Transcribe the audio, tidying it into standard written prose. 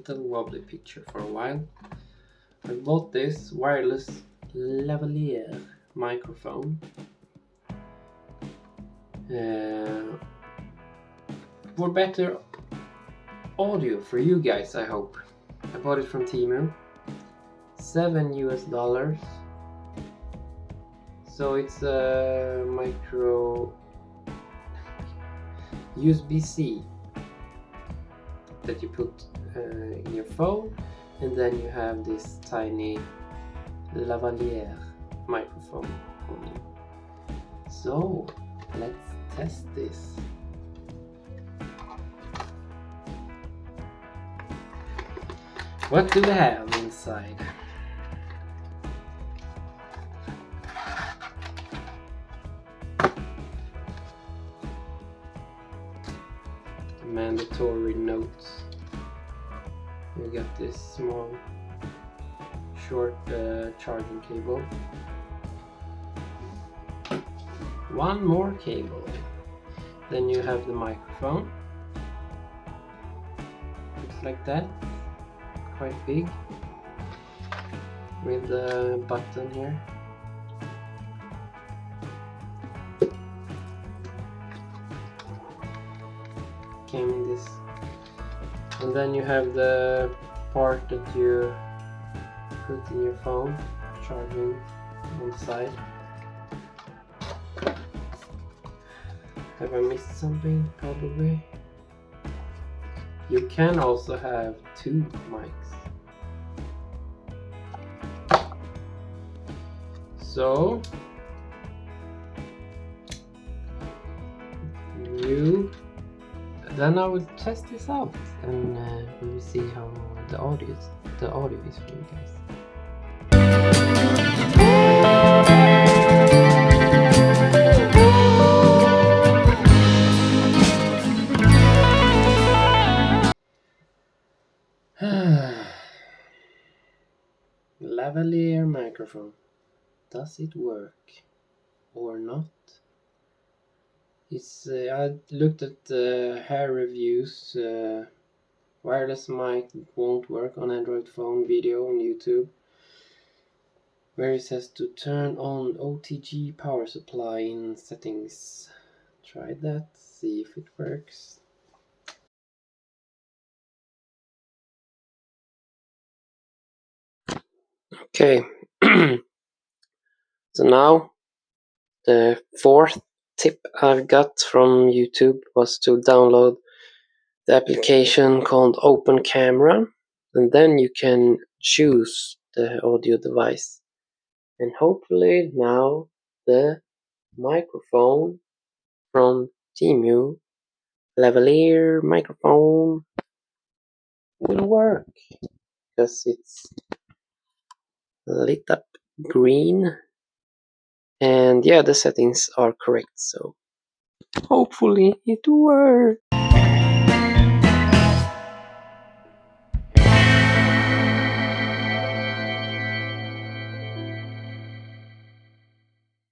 little wobbly picture for a while. I bought this wireless lavalier microphone for better audio for you guys, I hope. I bought it from Temu, $7 US. So it's a micro USB-C that you put in your phone, and then you have this tiny lavalier microphone on you. So let's test this. What do we have inside? Mandatory notes. We got this small short charging cable, one more cable, then you have the microphone. Looks like that, quite big, with the button here. Came in this, and then you have the part that you put in your phone, charging on the side. Have I missed something? Probably. You can also have two mics. So then I will test this out, and we will see how the audio is for you guys. Lavalier microphone. Does it work or not? It's I looked at hair reviews. Wireless mic won't work on Android phone video on YouTube, where it says to turn on OTG power supply in settings. Try that, see if it works. Okay, so now the fourth tip I've got from YouTube was to download the application called Open Camera, and then you can choose the audio device, and hopefully now the microphone from Temu, lavalier microphone, will work, because it's lit up green, and yeah, the settings are correct, so hopefully it works.